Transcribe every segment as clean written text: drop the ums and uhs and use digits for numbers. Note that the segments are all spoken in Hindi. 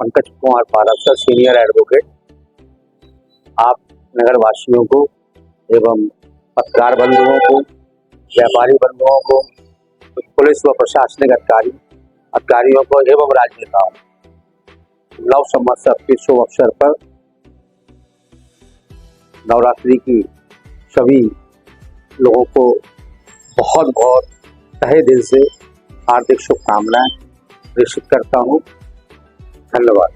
Pankaj Kumar Parasar, senior advocate. आप नगर वासियों को एवं पत्रकार बंधुओं को, व्यापारी बंधुओं को, पुलिस व प्रशासनिक अधिकारियों को एवं राजनेताओं नव संवत्सर के शुभ अवसर पर नवरात्रि की सभी लोगों को बहुत बहुत तहे दिल से हार्दिक शुभकामनाएं प्रेषित करता हूं। धन्यवाद।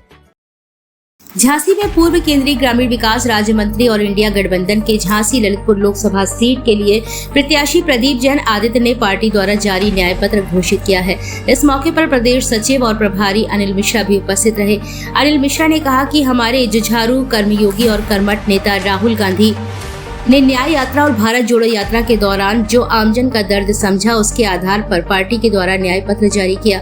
झांसी में पूर्व केंद्रीय ग्रामीण विकास राज्य मंत्री और इंडिया गठबंधन के झांसी ललितपुर लोकसभा सीट के लिए प्रत्याशी प्रदीप जैन आदित्य ने पार्टी द्वारा जारी न्याय पत्र घोषित किया है। इस मौके पर प्रदेश सचिव और प्रभारी अनिल मिश्रा भी उपस्थित रहे। अनिल मिश्रा ने कहा कि हमारे जुझारू कर्मयोगी और कर्मठ नेता राहुल गांधी ने न्याय यात्रा और भारत जोड़ो यात्रा के दौरान जो आमजन का दर्द समझा, उसके आधार पर पार्टी के द्वारा न्याय पत्र जारी किया।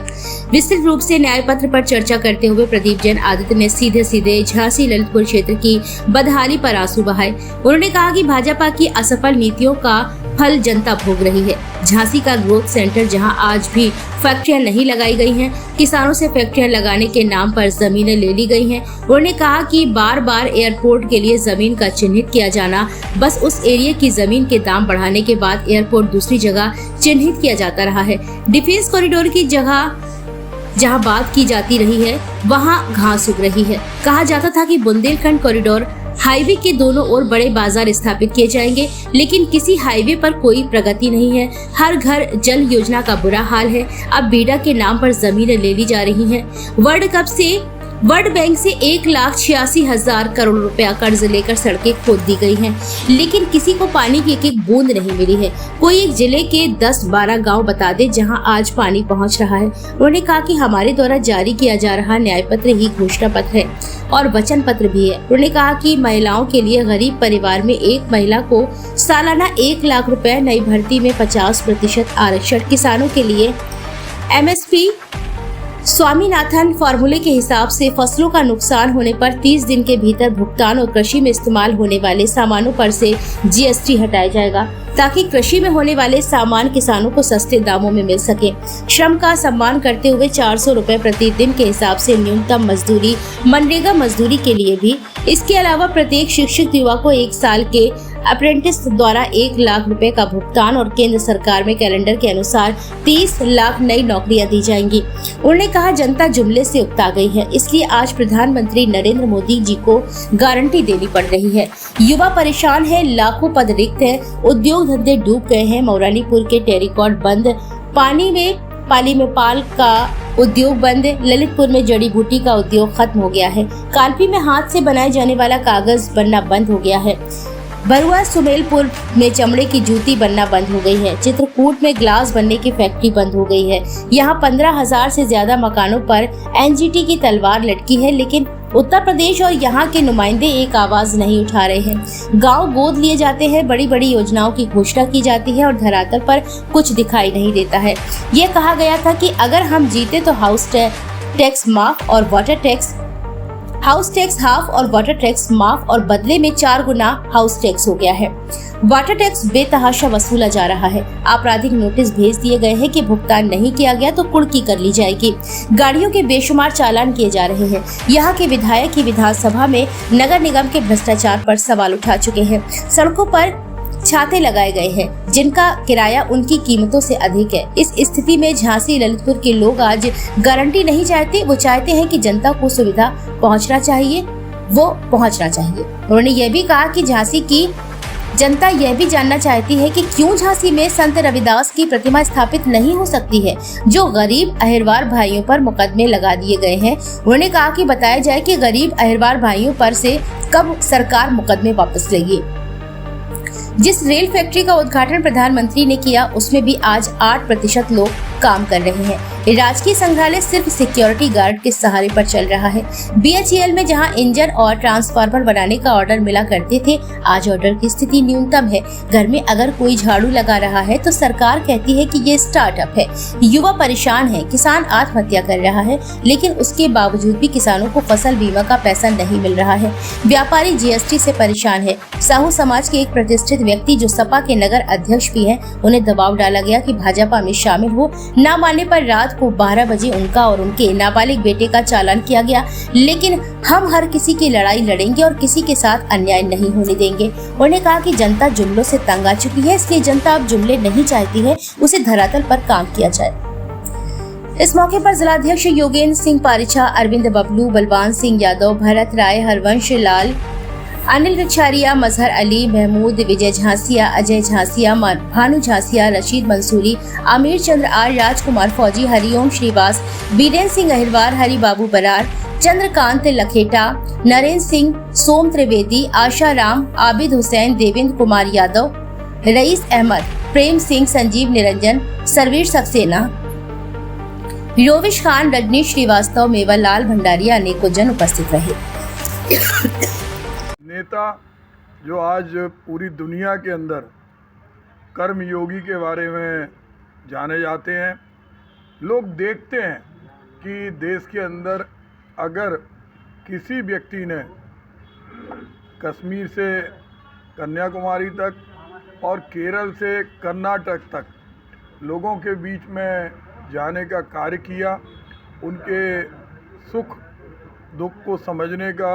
विस्तृत रूप से न्याय पत्र पर चर्चा करते हुए प्रदीप जैन आदित्य ने सीधे सीधे झांसी ललितपुर क्षेत्र की बदहाली पर आंसू बहाए। उन्होंने कहा कि भाजपा की असफल नीतियों का फल जनता भोग रही है। झांसी का ग्रोथ सेंटर, जहां आज भी फैक्ट्रियां नहीं लगाई गई हैं, किसानों से फैक्ट्रियां लगाने के नाम पर जमीनें ले ली गई हैं। उन्होंने कहा कि बार बार एयरपोर्ट के लिए जमीन का चिन्हित किया जाना, बस उस एरिया की जमीन के दाम बढ़ाने के बाद एयरपोर्ट दूसरी जगह चिन्हित किया जाता रहा है। डिफेंस कॉरिडोर की जगह जहां बात की जाती रही है, वहां घास उग रही है। कहा जाता था कि बुंदेलखंड कॉरिडोर हाईवे के दोनों ओर बड़े बाजार स्थापित किए जाएंगे, लेकिन किसी हाईवे पर कोई प्रगति नहीं है। हर घर जल योजना का बुरा हाल है। अब बीडा के नाम पर जमीनें ले ली जा रही हैं। वर्ल्ड बैंक से 1,86,000 करोड़ रुपया कर्ज लेकर सड़कें खोद दी गई हैं, लेकिन किसी को पानी की एक बूंद नहीं मिली है। कोई एक जिले के 10-12 गांव बता दे जहां आज पानी पहुंच रहा है। उन्होंने कहा कि हमारे द्वारा जारी किया जा रहा न्याय पत्र ही घोषणा पत्र है और वचन पत्र भी है। उन्होंने कहा कि महिलाओं के लिए गरीब परिवार में एक महिला को सालाना 1 लाख रुपए, नई भर्ती में 50% आरक्षण, किसानों के लिए MSP स्वामीनाथन फॉर्मूले के हिसाब से फसलों का नुकसान होने पर 30 दिन के भीतर भुगतान और कृषि में इस्तेमाल होने वाले सामानों पर से GST हटाया जाएगा, ताकि कृषि में होने वाले सामान किसानों को सस्ते दामों में मिल सके। श्रम का सम्मान करते हुए 400 रुपए प्रति दिन के हिसाब से न्यूनतम मजदूरी मनरेगा मजदूरी के लिए भी। इसके अलावा प्रत्येक शिक्षित युवा को 1 साल के अप्रेंटिस द्वारा 1 लाख रुपए का भुगतान और केंद्र सरकार में कैलेंडर के अनुसार 30 लाख नई नौकरियां दी जाएंगी। उन्होंने कहा जनता जुमले से उकता गई है, इसलिए आज प्रधानमंत्री नरेंद्र मोदी जी को गारंटी देनी पड़ रही है। युवा परेशान है, लाखों पद रिक्त है, उद्योग धंधे डूब गए हैं। मौरानीपुर के टेरिकॉट बंद, पाली में पाल का उद्योग बंद, ललितपुर में जड़ी बूटी का उद्योग खत्म हो गया है। कालपी में हाथ से बनाए जाने वाला कागज बनना बंद हो गया है। बरुआ सुमेलपुर में चमड़े की जूती बनना बंद हो गई है। चित्रकूट में ग्लास बनने की फैक्ट्री बंद हो गई है। यहाँ 15,000 से ज्यादा मकानों पर NGT की तलवार लटकी है, लेकिन उत्तर प्रदेश और यहाँ के नुमाइंदे एक आवाज नहीं उठा रहे हैं। गांव गोद लिए जाते हैं, बड़ी बड़ी योजनाओं की घोषणा की जाती है और धरातल पर कुछ दिखाई नहीं देता है। ये कहा गया था कि अगर हम जीते तो हाउस टैक्स माफ और वाटर टैक्स हाफ और वाटर टैक्स माफ, और बदले में 4 गुना हाउस टैक्स हो गया है। वाटर टैक्स बेतहाशा वसूला जा रहा है। आपराधिक नोटिस भेज दिए गए हैं कि भुगतान नहीं किया गया तो कुर्की कर ली जाएगी। गाड़ियों के बेशुमार चालान किए जा रहे हैं। यहाँ के विधायक ही विधानसभा में नगर निगम के भ्रष्टाचार पर सवाल उठा चुके हैं। सड़कों पर छाते लगाए गए हैं, जिनका किराया उनकी कीमतों से अधिक है। इस स्थिति में झांसी ललितपुर के लोग आज गारंटी नहीं चाहते, वो चाहते हैं कि जनता को सुविधा पहुंचना चाहिए। उन्होंने यह भी कहा कि झांसी की जनता यह भी जानना चाहती है कि क्यों झांसी में संत रविदास की प्रतिमा स्थापित नहीं हो सकती है, जो गरीब अहिरवार भाइयों पर मुकदमे लगा दिए गए हैं। उन्होंने कहा कि बताया जाए कि गरीब अहिरवार भाइयों पर से कब सरकार मुकदमे वापस लेगी। जिस रेल फैक्ट्री का उद्घाटन प्रधानमंत्री ने किया, उसमें भी आज 8% लोग काम कर रहे हैं। राजकीय संग्रहालय सिर्फ सिक्योरिटी गार्ड के सहारे पर चल रहा है। BHEL में जहां इंजन और ट्रांसफार्मर बनाने का ऑर्डर मिला करते थे, आज ऑर्डर की स्थिति न्यूनतम है। घर में अगर कोई झाड़ू लगा रहा है तो सरकार कहती है कि ये स्टार्टअप है। युवा परेशान है, किसान आत्महत्या कर रहा है, लेकिन उसके बावजूद भी किसानों को फसल बीमा का पैसा नहीं मिल रहा है। व्यापारी GST से परेशान है। साहू समाज के एक प्रतिष्ठित व्यक्ति जो सपा के नगर अध्यक्ष भी हैं, उन्हें दबाव डाला गया कि भाजपा में शामिल हो। न मानने पर रात को 12 बजे उनका और उनके नाबालिग बेटे का चालान किया गया। लेकिन हम हर किसी की लड़ाई लड़ेंगे और किसी के साथ अन्याय नहीं होने देंगे। उन्होंने कहा कि जनता जुमलों से तंग आ चुकी है, इसलिए जनता अब जुमले नहीं चाहती है, उसे धरातल पर काम किया जाए। इस मौके पर जिलाध्यक्ष योगेंद्र सिंह पारिछा, अरविंद बबलू, बलवान सिंह यादव, भरत राय, हरवंश लाल, अनिल रिछारिया, मजहर अली, महमूद, विजय झांसिया, अजय झांसिया, भानु झांसिया, रशीद मंसूरी, आमिर चंद्र आर, राजकुमार फौजी, हरिओम श्रीवास, बीरेन्द्र सिंह अहिरवार, हरि बाबू बरार, चंद्रकांत लखेटा, नरेंद्र सिंह, सोम त्रिवेदी, आशा राम, आबिद हुसैन, देवेंद्र कुमार यादव, रईस अहमद, प्रेम सिंह, संजीव निरंजन, सरवीर सक्सेना, योविश खान, रजनीश श्रीवास्तव, मेवालाल भंडारिया, अनेकों जन उपस्थित रहे। नेता जो आज पूरी दुनिया के अंदर कर्मयोगी के बारे में जाने जाते हैं। लोग देखते हैं कि देश के अंदर अगर किसी व्यक्ति ने कश्मीर से कन्याकुमारी तक और केरल से कर्नाटक तक लोगों के बीच में जाने का कार्य किया, उनके सुख दुख को समझने का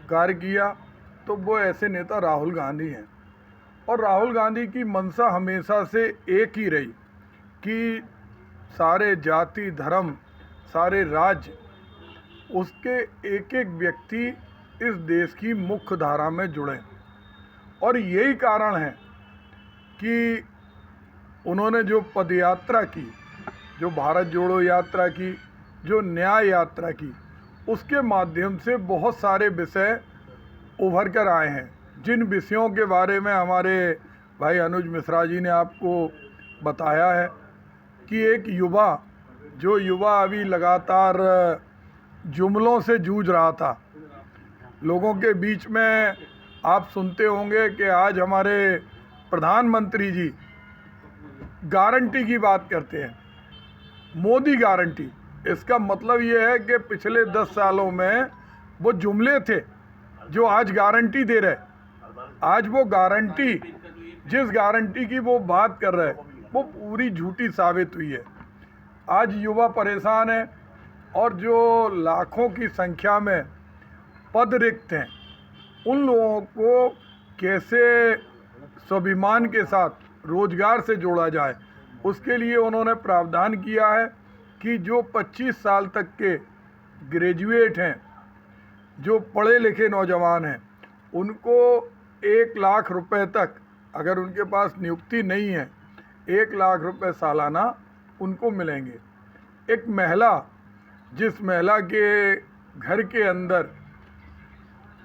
कार्य किया, तो वो ऐसे नेता राहुल गांधी हैं। और राहुल गांधी की मंशा हमेशा से एक ही रही कि सारे जाति धर्म सारे राज्य उसके एक एक व्यक्ति इस देश की मुख्य धारा में जुड़े। और यही कारण है कि उन्होंने जो पदयात्रा की, जो भारत जोड़ो यात्रा की, जो न्याय यात्रा की, उसके माध्यम से बहुत सारे विषय उभर कर आए हैं, जिन विषयों के बारे में हमारे भाई अनुज मिश्रा जी ने आपको बताया है कि एक युवा अभी लगातार जुमलों से जूझ रहा था। लोगों के बीच में आप सुनते होंगे कि आज हमारे प्रधानमंत्री जी गारंटी की बात करते हैं, मोदी गारंटी। इसका मतलब ये है कि पिछले 10 सालों में वो जुमले थे जो आज गारंटी दे रहे। आज वो गारंटी, जिस गारंटी की वो बात कर रहे हैं, वो पूरी झूठी साबित हुई है। आज युवा परेशान है और जो लाखों की संख्या में पद रिक्त हैं, उन लोगों को कैसे स्वाभिमान के साथ रोजगार से जोड़ा जाए, उसके लिए उन्होंने प्रावधान किया है कि जो 25 साल तक के ग्रेजुएट हैं, जो पढ़े लिखे नौजवान हैं, उनको 1 लाख रुपए तक, अगर उनके पास नियुक्ति नहीं है, 1 लाख रुपए सालाना उनको मिलेंगे। एक महिला, जिस महिला के घर के अंदर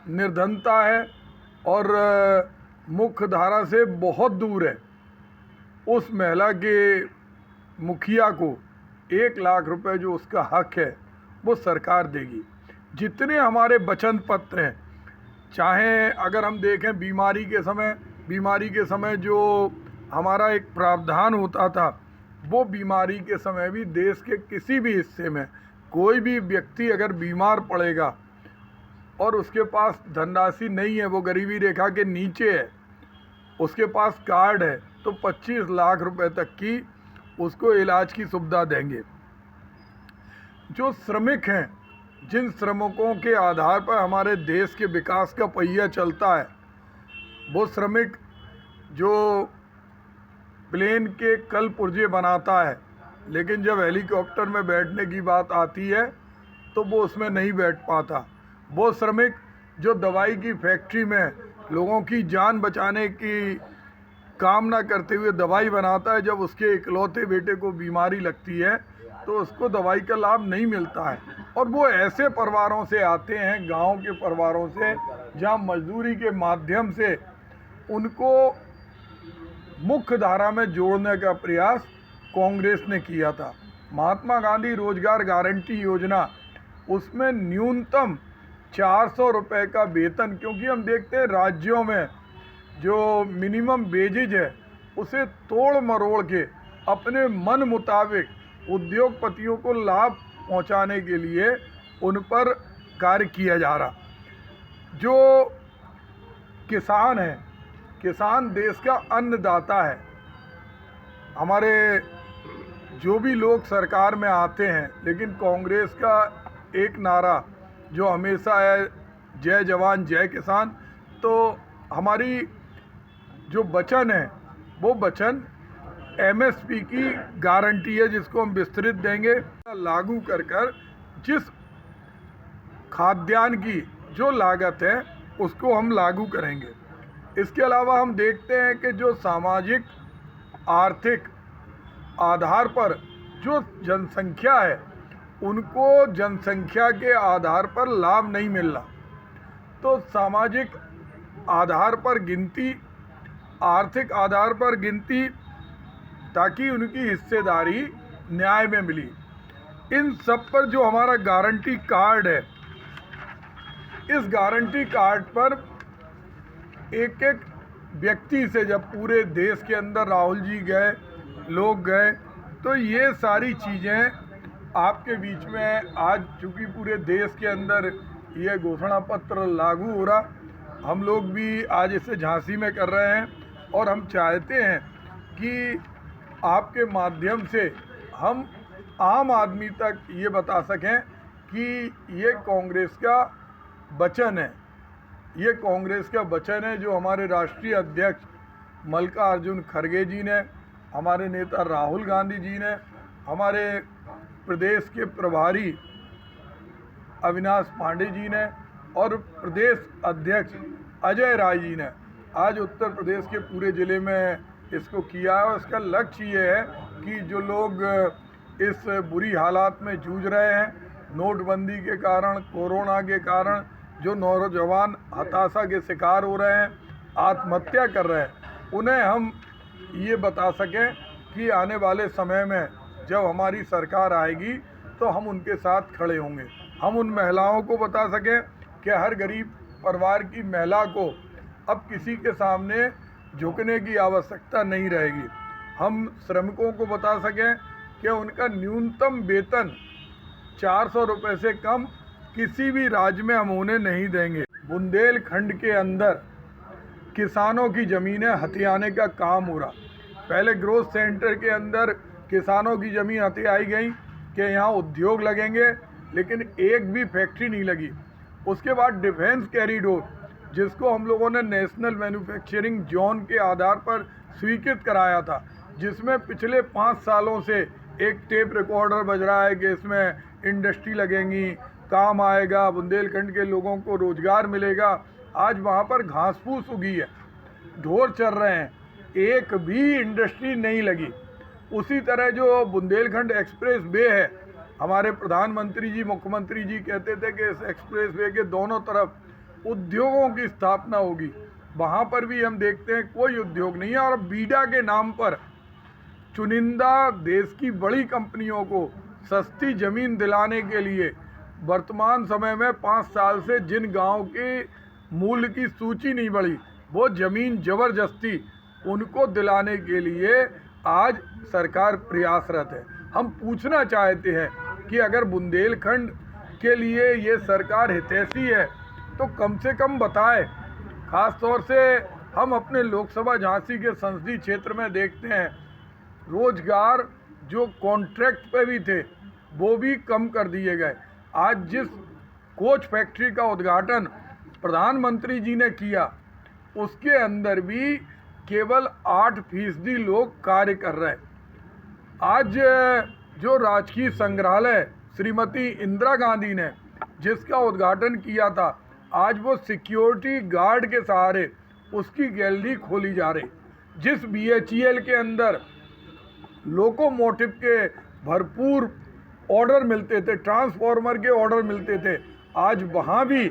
निर्धनता है और मुख्य धारा से बहुत दूर है, उस महिला के मुखिया को 1 लाख रुपए जो उसका हक है वो सरकार देगी। जितने हमारे वचन पत्र हैं, चाहे अगर हम देखें बीमारी के समय जो हमारा एक प्रावधान होता था, वो बीमारी के समय भी देश के किसी भी हिस्से में कोई भी व्यक्ति अगर बीमार पड़ेगा और उसके पास धनराशि नहीं है, वो गरीबी रेखा के नीचे है, उसके पास कार्ड है, तो 25 लाख रुपए तक की उसको इलाज की सुविधा देंगे। जो श्रमिक हैं, जिन श्रमिकों के आधार पर हमारे देश के विकास का पहिया चलता है, वो श्रमिक जो प्लेन के कल पुर्जे बनाता है, लेकिन जब हेलीकॉप्टर में बैठने की बात आती है तो वो उसमें नहीं बैठ पाता। वो श्रमिक जो दवाई की फैक्ट्री में लोगों की जान बचाने की कामना करते हुए दवाई बनाता है, जब उसके इकलौते बेटे को बीमारी लगती है तो उसको दवाई का लाभ नहीं मिलता है। और वो ऐसे परिवारों से आते हैं, गांव के परिवारों से, जहां मजदूरी के माध्यम से उनको मुख्य धारा में जोड़ने का प्रयास कांग्रेस ने किया था। महात्मा गांधी रोजगार गारंटी योजना, उसमें न्यूनतम 400 रुपये का वेतन, क्योंकि हम देखते हैं राज्यों में जो मिनिमम वेजेज है उसे तोड़ मरोड़ के अपने मन मुताबिक उद्योगपतियों को लाभ पहुंचाने के लिए उन पर कार्य किया जा रहा। जो किसान है, किसान देश का अन्नदाता है। हमारे जो भी लोग सरकार में आते हैं, लेकिन कांग्रेस का एक नारा जो हमेशा है, जय जवान जय किसान। तो हमारी जो वचन है वो वचन एमएसपी की गारंटी है, जिसको हम विस्तृत देंगे लागू कर जिस खाद्यान्न की जो लागत है उसको हम लागू करेंगे। इसके अलावा हम देखते हैं कि जो सामाजिक आर्थिक आधार पर जो जनसंख्या है उनको जनसंख्या के आधार पर लाभ नहीं मिल रहा, तो सामाजिक आधार पर गिनती, आर्थिक आधार पर गिनती, ताकि उनकी हिस्सेदारी न्याय में मिली। इन सब पर जो हमारा गारंटी कार्ड है, इस गारंटी कार्ड पर एक एक व्यक्ति से जब पूरे देश के अंदर राहुल जी गए, लोग गए, तो ये सारी चीज़ें आपके बीच में आज चूँकि पूरे देश के अंदर ये घोषणा पत्र लागू हो रहा, हम लोग भी आज इसे झांसी में कर रहे हैं और हम चाहते हैं कि आपके माध्यम से हम आम आदमी तक ये बता सकें कि ये कांग्रेस का वचन है, ये कांग्रेस का वचन है जो हमारे राष्ट्रीय अध्यक्ष मल्लिकार्जुन खड़गे जी ने, हमारे नेता राहुल गांधी जी ने, हमारे प्रदेश के प्रभारी अविनाश पांडे जी ने और प्रदेश अध्यक्ष अजय राय जी ने आज उत्तर प्रदेश के पूरे ज़िले में इसको किया है। और इसका लक्ष्य ये है कि जो लोग इस बुरी हालात में जूझ रहे हैं, नोटबंदी के कारण, कोरोना के कारण जो नौजवान हताशा के शिकार हो रहे हैं, आत्महत्या कर रहे हैं, उन्हें हम ये बता सकें कि आने वाले समय में जब हमारी सरकार आएगी तो हम उनके साथ खड़े होंगे। हम उन महिलाओं को बता सकें कि हर गरीब परिवार की महिला को अब किसी के सामने झुकने की आवश्यकता नहीं रहेगी। हम श्रमिकों को बता सकें कि उनका न्यूनतम वेतन 400 रुपये से कम किसी भी राज्य में हम उन्हें नहीं देंगे। बुंदेलखंड के अंदर किसानों की ज़मीनें हथियाने का काम हो रहा। पहले ग्रोथ सेंटर के अंदर किसानों की ज़मीन हथियाई गई कि यहाँ उद्योग लगेंगे, लेकिन एक भी फैक्ट्री नहीं लगी। उसके बाद डिफेंस कॉरिडोर, जिसको हम लोगों ने नेशनल मैन्युफैक्चरिंग जोन के आधार पर स्वीकृत कराया था, जिसमें पिछले 5 सालों से एक टेप रिकॉर्डर बज रहा है कि इसमें इंडस्ट्री लगेंगी, काम आएगा, बुंदेलखंड के लोगों को रोज़गार मिलेगा। आज वहाँ पर घास फूस उगी है, ढोर चर रहे हैं, एक भी इंडस्ट्री नहीं लगी। उसी तरह जो बुंदेलखंड एक्सप्रेस वे है, हमारे प्रधानमंत्री जी, मुख्यमंत्री जी कहते थे कि इस एक्सप्रेस वे के दोनों तरफ उद्योगों की स्थापना होगी। वहाँ पर भी हम देखते हैं कोई उद्योग नहीं है। और बीडा के नाम पर चुनिंदा देश की बड़ी कंपनियों को सस्ती ज़मीन दिलाने के लिए वर्तमान समय में 5 साल से जिन गांव के मूल्य की सूची नहीं बढ़ी, वो ज़मीन ज़बरदस्ती उनको दिलाने के लिए आज सरकार प्रयासरत है। हम पूछना चाहते हैं कि अगर बुंदेलखंड के लिए ये सरकार हितैषी है तो कम से कम बताए। ख़ास तौर से हम अपने लोकसभा झांसी के संसदीय क्षेत्र में देखते हैं रोजगार जो कॉन्ट्रैक्ट पे भी थे वो भी कम कर दिए गए। आज जिस कोच फैक्ट्री का उद्घाटन प्रधानमंत्री जी ने किया, उसके अंदर भी केवल 8% लोग कार्य कर रहे हैं। आज जो राजकीय संग्रहालय श्रीमती इंदिरा गांधी ने जिसका उद्घाटन किया था, आज वो सिक्योरिटी गार्ड के सहारे उसकी गैलरी खोली जा रही। जिस BHEL के अंदर लोकोमोटिव के भरपूर ऑर्डर मिलते थे, ट्रांसफार्मर के ऑर्डर मिलते थे, आज वहाँ भी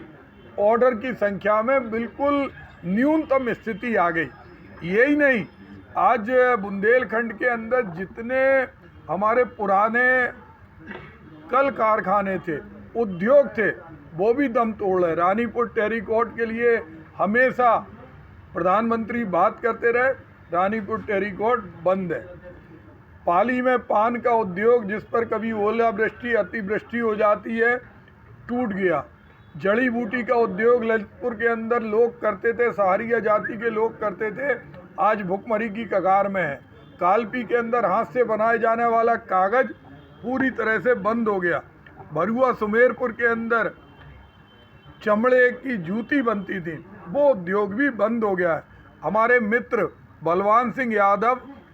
ऑर्डर की संख्या में बिल्कुल न्यूनतम स्थिति आ गई। यही नहीं, आज बुंदेलखंड के अंदर जितने हमारे पुराने कल कारखाने थे, उद्योग थे, वो भी दम तोड़ रहे। रानीपुर टेरीकॉट के लिए हमेशा प्रधानमंत्री बात करते रहे, रानीपुर टेरीकॉट बंद है। पाली में पान का उद्योग, जिस पर कभी ओलावृष्टि अतिवृष्टि हो जाती है, टूट गया। जड़ी बूटी का उद्योग ललितपुर के अंदर लोग करते थे, सहारिया जाति के लोग करते थे, आज भुखमरी की कगार में है। कालपी के अंदर हाथ से बनाए जाने वाला कागज़ पूरी तरह से बंद हो गया। भरुआ सुमेरपुर के अंदर चमड़े की जूती बनती थी, वो उद्योग भी बंद हो गया है। हमारे मित्र बलवान सिंह यादव